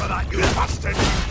for that, you bastard!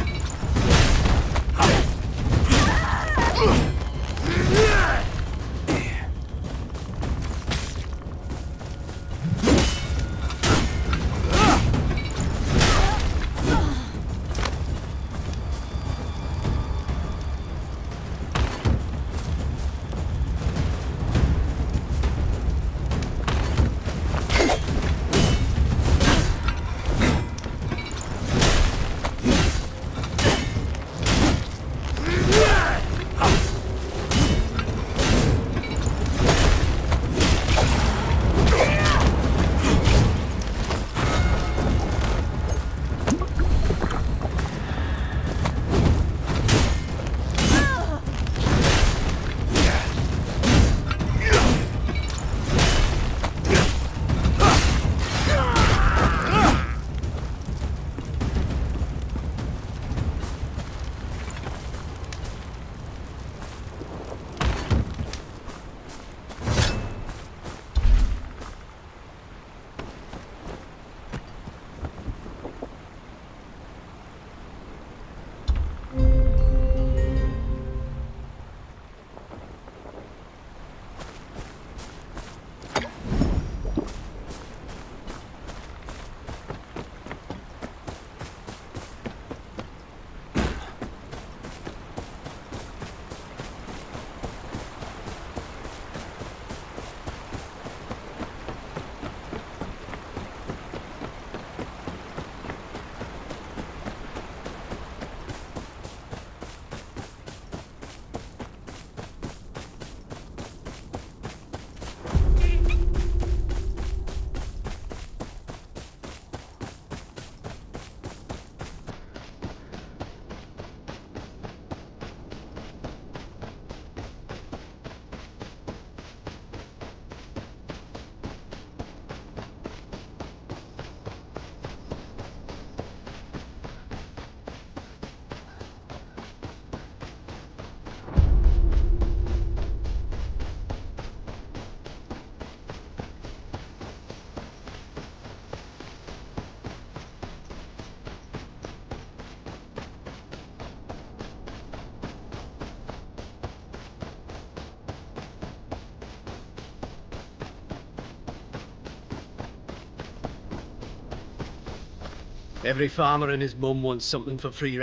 Every farmer and his mum wants something for free.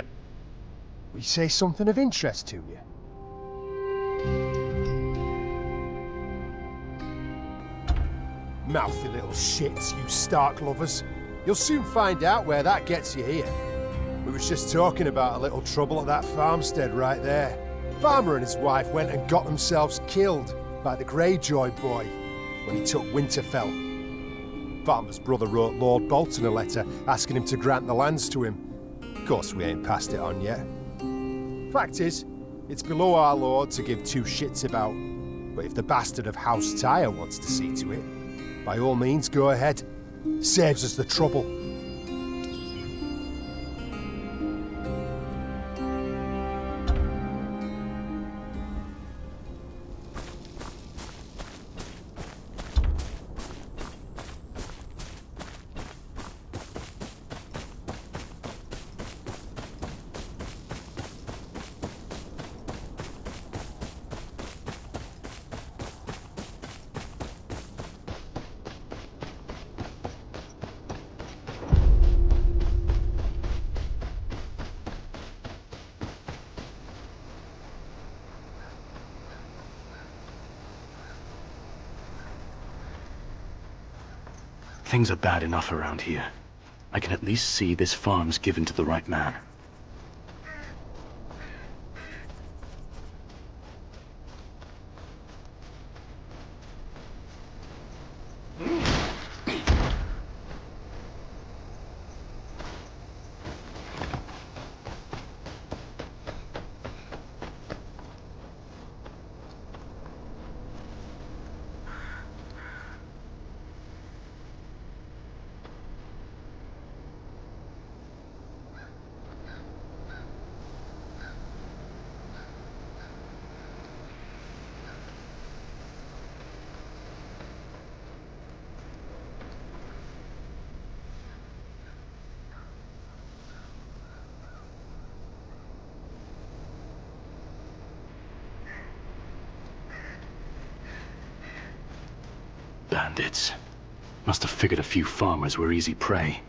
We say something of interest to you. Mouthy little shits, you Stark lovers. You'll soon find out where that gets you here. We was just talking about a little trouble at that farmstead right there. Farmer and his wife went and got themselves killed by the Greyjoy boy when he took Winterfell. Farmer's brother wrote Lord Bolton a letter asking him to grant the lands to him. Of course, we ain't passed it on yet. Fact is, it's below our lord to give two shits about. But if the bastard of House Tyre wants to see to it, by all means, go ahead. Saves us the trouble. Things are bad enough around here. I can at least see this farm's given to the right man. bandits. Must have figured a few farmers were easy prey.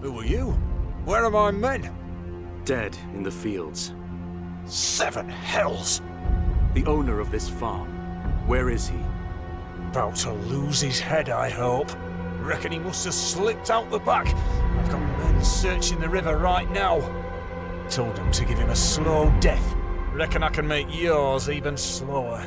Who are you? Where are my men? Dead in the fields. 7 hells! The owner of this farm. Where is he? About to lose his head, I hope. Reckon he must have slipped out the back. I've got men searching the river right now. Told them to give him a slow death. Reckon I can make yours even slower.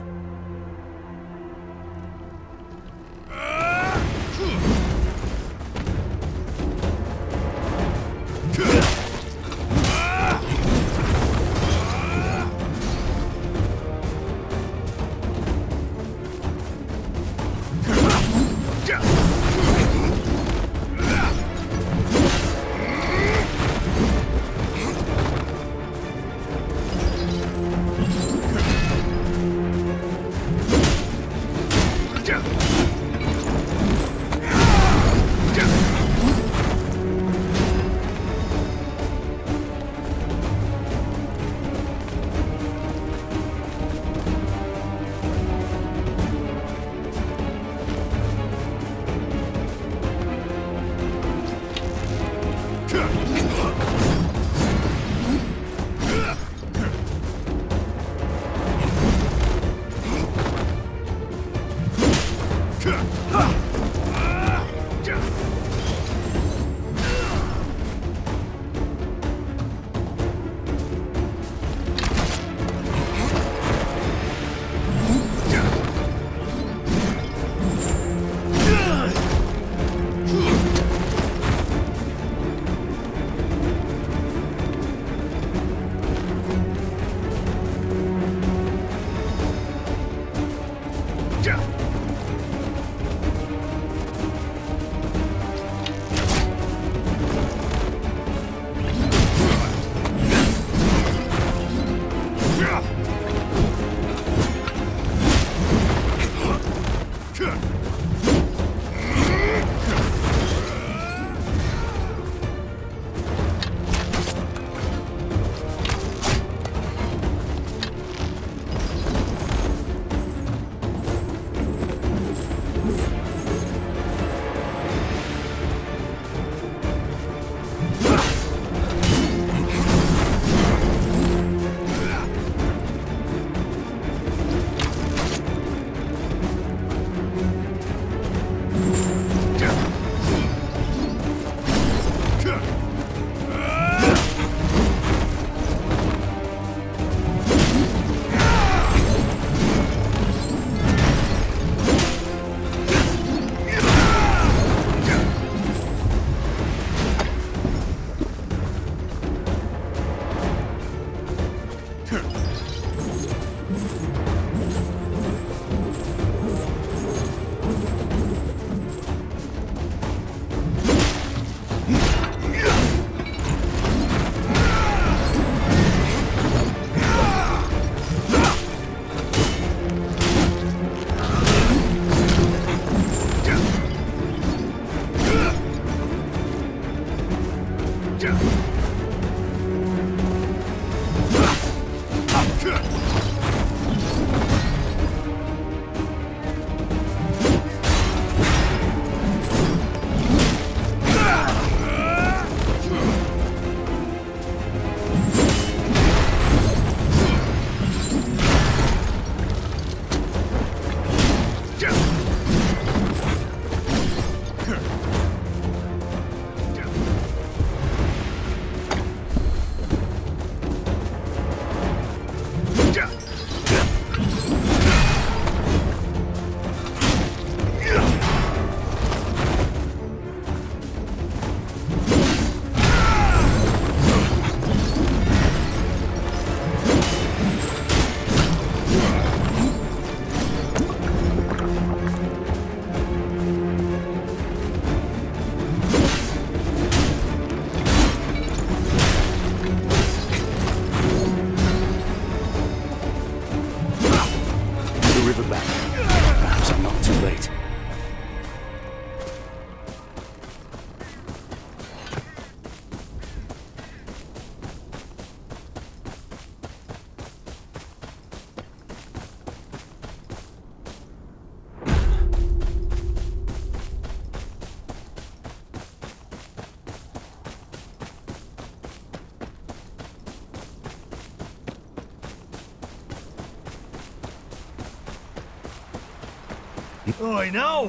Oi, now!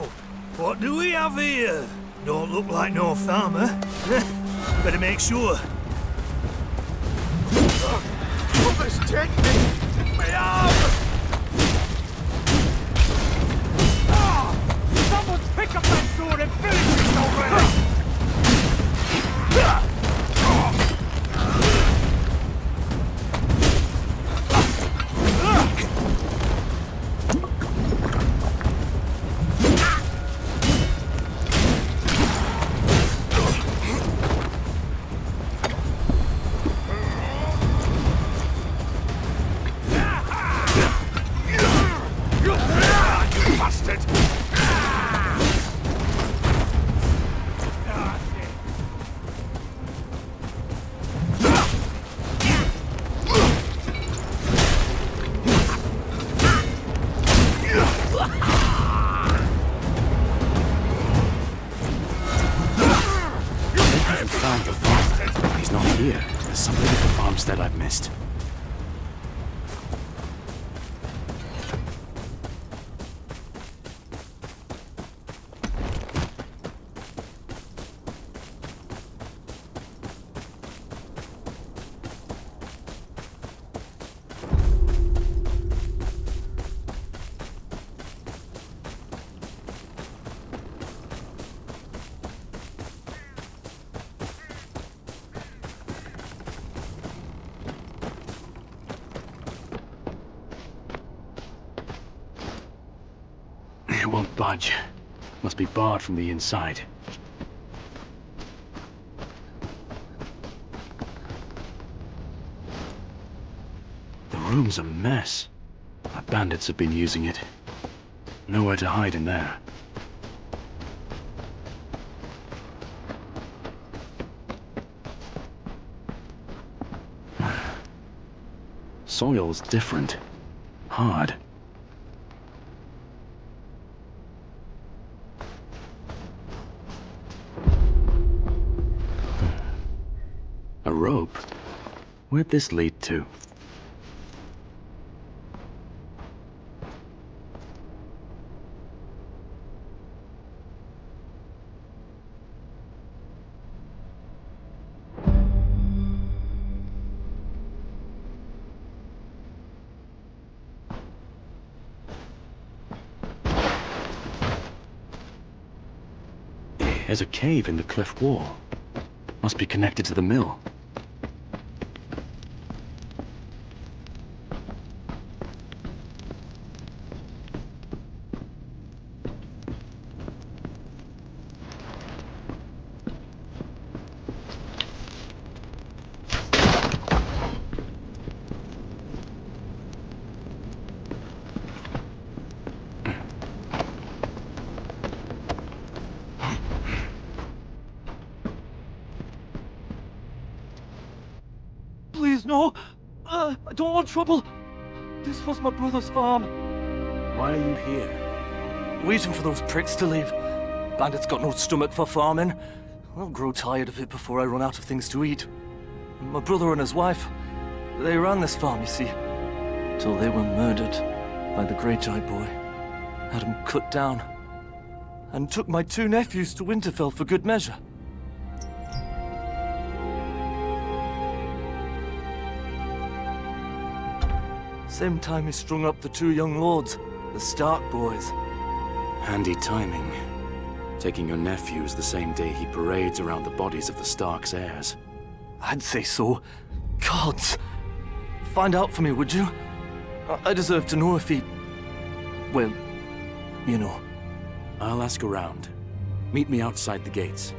What do we have here? Don't look like no farmer. Better make sure. Brothers, take me! My arm! Someone pick up that sword and finish this already! That I've missed. It won't budge. Must be barred from the inside. The room's a mess. The bandits have been using it. Nowhere to hide in there. Soil's different. Hard. A rope? Where'd this lead to? There's a cave in the cliff wall. Must be connected to the mill. no! I don't want trouble! This was my brother's farm. Why are you here? Waiting for those pricks to leave. Bandits got no stomach for farming. I'll grow tired of it before I run out of things to eat. My brother and his wife, they ran this farm, you see, till they were murdered by the Greyjoy boy. Had them cut down, and took my 2 nephews to Winterfell for good measure. Same time he strung up the 2 young lords, the Stark boys. Handy timing. Taking your nephews the same day he parades around the bodies of the Stark's heirs. I'd say so. Gods! Find out for me, would you? I deserve to know if he... well, you know. I'll ask around. Meet me outside the gates.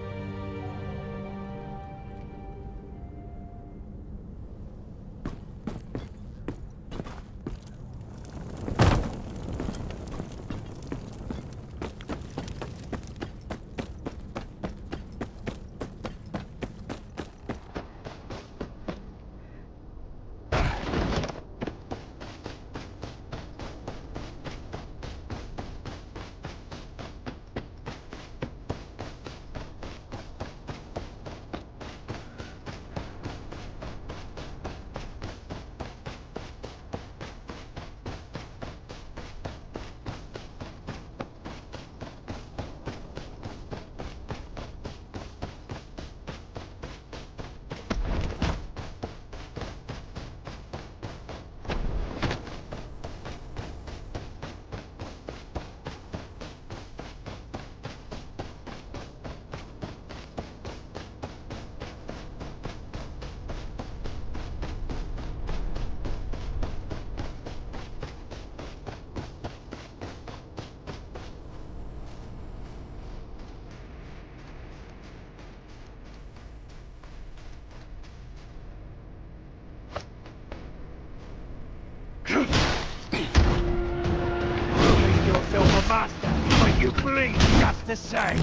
But you bleed just the same.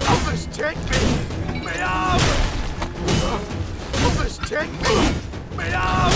Others take me! My arm! Others take me! My arm!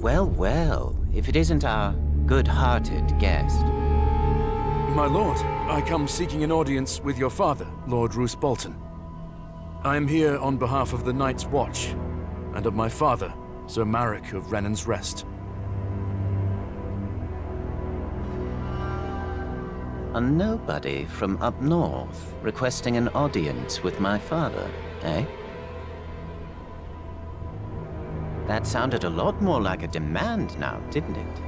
Well, well, if it isn't our good-hearted guest. My lord, I come seeking an audience with your father, Lord Ramsay Bolton. I am here on behalf of the Night's Watch, and of my father, Sir Marek of Renan's Rest. A nobody from up north requesting an audience with my father, eh? That sounded a lot more like a demand now, didn't it?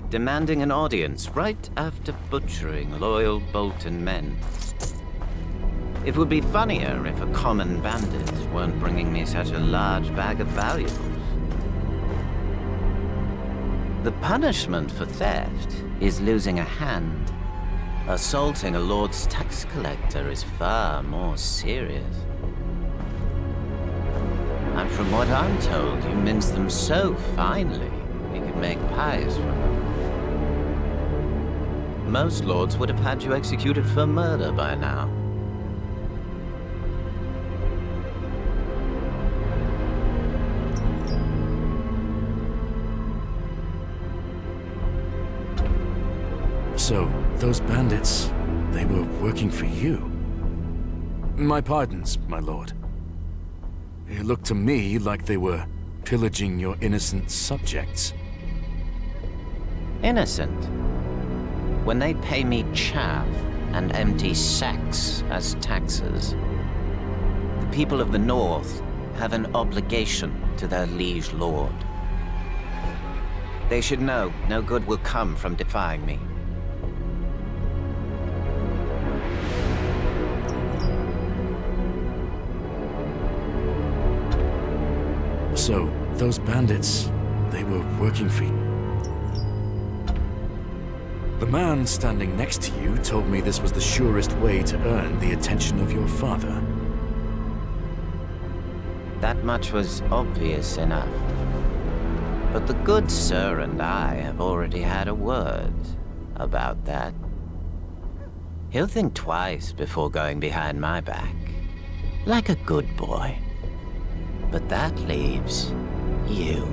Demanding an audience right after butchering loyal Bolton men. It would be funnier if a common bandit weren't bringing me such a large bag of valuables. The punishment for theft is losing a hand. Assaulting a lord's tax collector is far more serious. And from what I'm told, you mince them so finely, you could make pies from them. Most lords would have had you executed for murder by now. So, those bandits, they were working for you? My pardons, my lord. It looked to me like they were pillaging your innocent subjects. Innocent? When they pay me chaff and empty sacks as taxes, the people of the North have an obligation to their liege lord. They should know no good will come from defying me. So, those bandits, they were working for you. The man standing next to you told me this was the surest way to earn the attention of your father. That much was obvious enough. But the good sir and I have already had a word about that. He'll think twice before going behind my back, like a good boy. But that leaves you.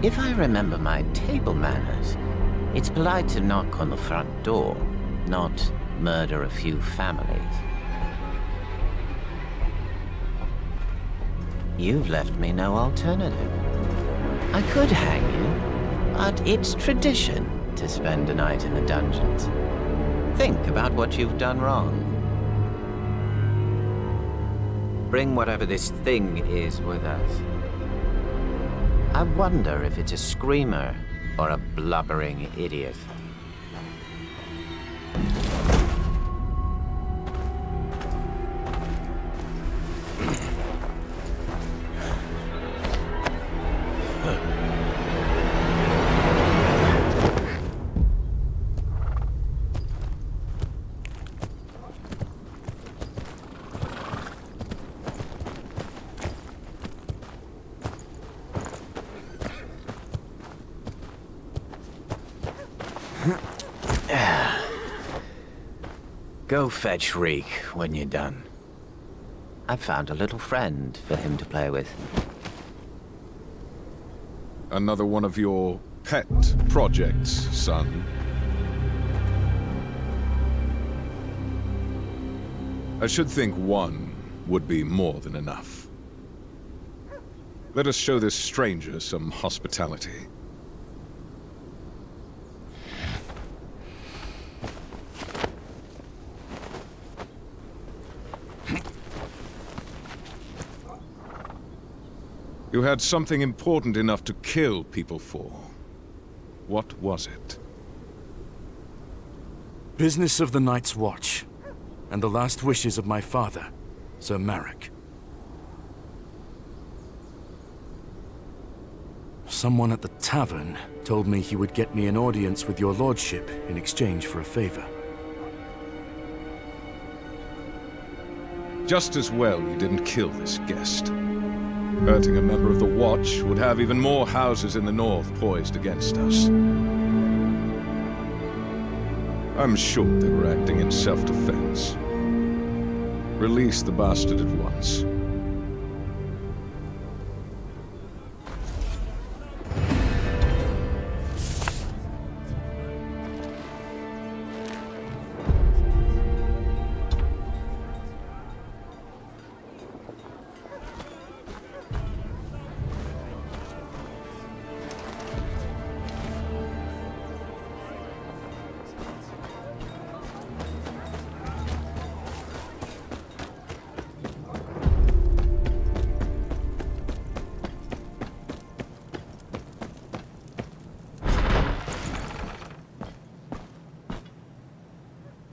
If I remember my table manners, it's polite to knock on the front door, not murder a few families. You've left me no alternative. I could hang you, but it's tradition to spend a night in the dungeons. Think about what you've done wrong. Bring whatever this thing is with us. I wonder if it's a screamer or a blubbering idiot. Go fetch Reek when you're done. I've found a little friend for him to play with. Another one of your pet projects, son. I should think one would be more than enough. Let us show this stranger some hospitality. You had something important enough to kill people for. What was it? Business of the Night's Watch, and the last wishes of my father, Sir Marek. Someone at the tavern told me he would get me an audience with your lordship in exchange for a favor. Just as well you didn't kill this guest. Hurting a member of the Watch would have even more houses in the north poised against us. I'm sure they were acting in self-defense. Release the bastard at once.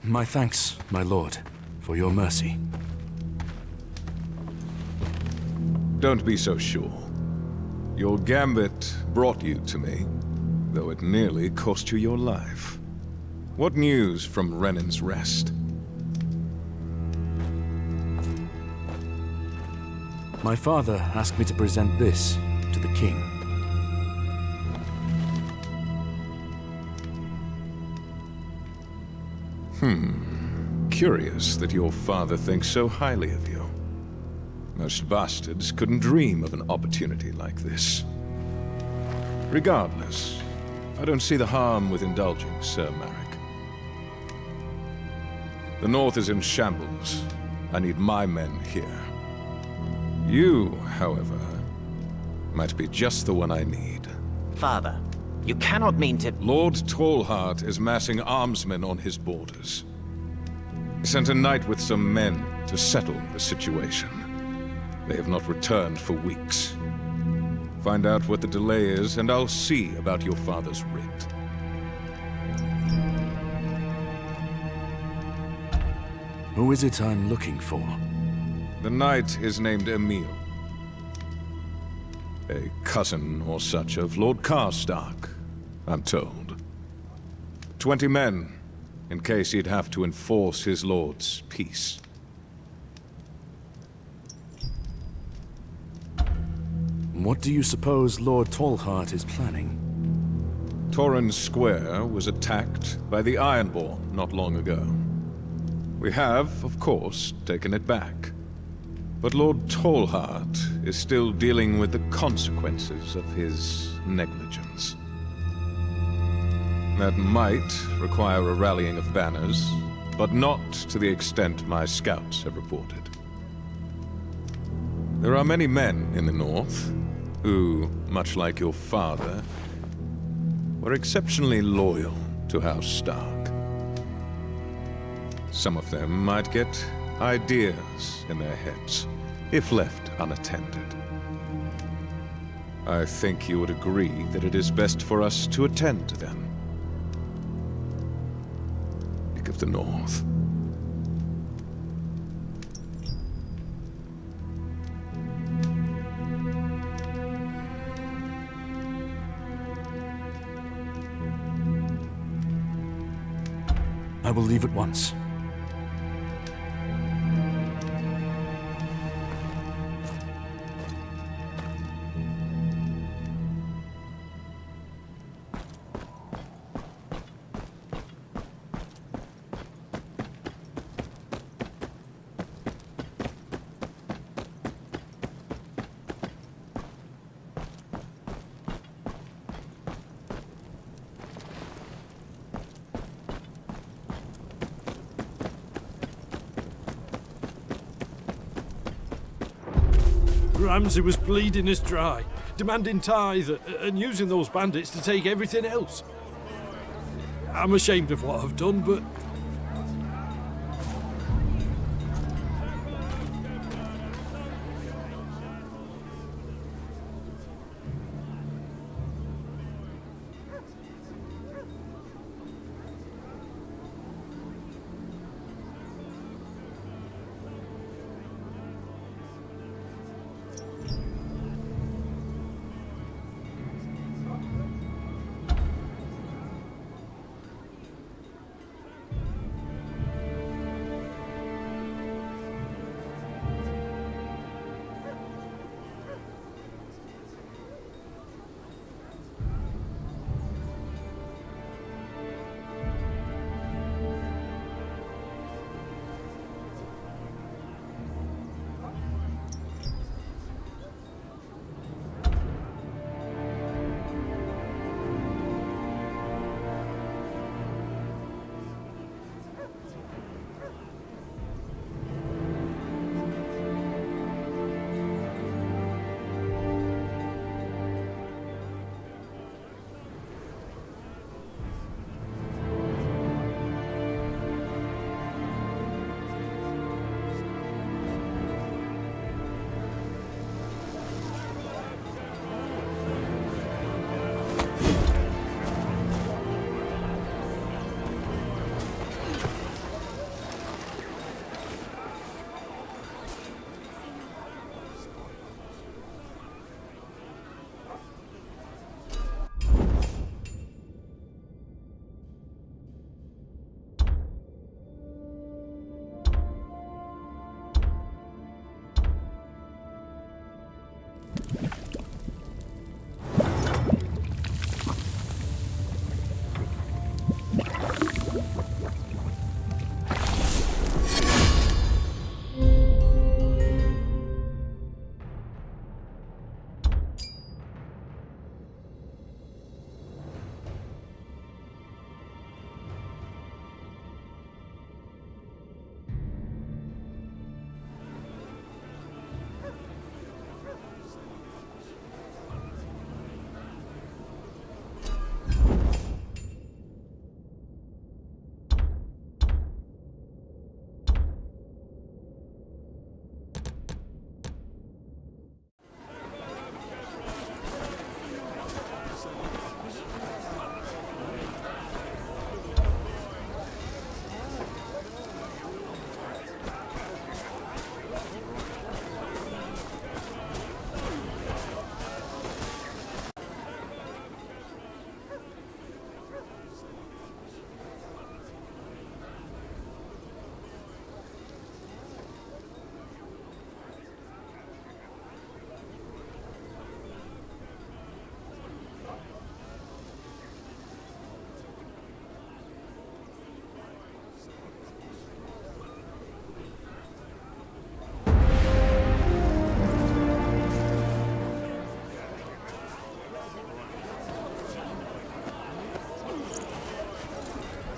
My thanks, my lord, for your mercy. Don't be so sure. Your gambit brought you to me, though it nearly cost you your life. What news from Renan's Rest? My father asked me to present this to the king. Curious that your father thinks so highly of you. Most bastards couldn't dream of an opportunity like this. Regardless, I don't see the harm with indulging Sir Marek. The North is in shambles. I need my men here. You, however, might be just the one I need. Father, you cannot mean to... Lord Tallheart is massing armsmen on his borders. He sent a knight with some men to settle the situation. They have not returned for weeks. Find out what the delay is, and I'll see about your father's writ. Who is it I'm looking for? The knight is named Emil. A cousin or such of Lord Karstark, I'm told. 20 men, in case he'd have to enforce his lord's peace. What do you suppose Lord Tallheart is planning? Torrens Square was attacked by the Ironborn not long ago. We have, of course, taken it back. But Lord Tallheart is still dealing with the consequences of his negligence. That might require a rallying of banners, but not to the extent my scouts have reported. There are many men in the north who, much like your father, were exceptionally loyal to House Stark. Some of them might get ideas in their heads, if left unattended. I think you would agree that it is best for us to attend to them. Of the North. I will leave at once. Ramsay was bleeding us dry, demanding tithe and using those bandits to take everything else. I'm ashamed of what I've done, but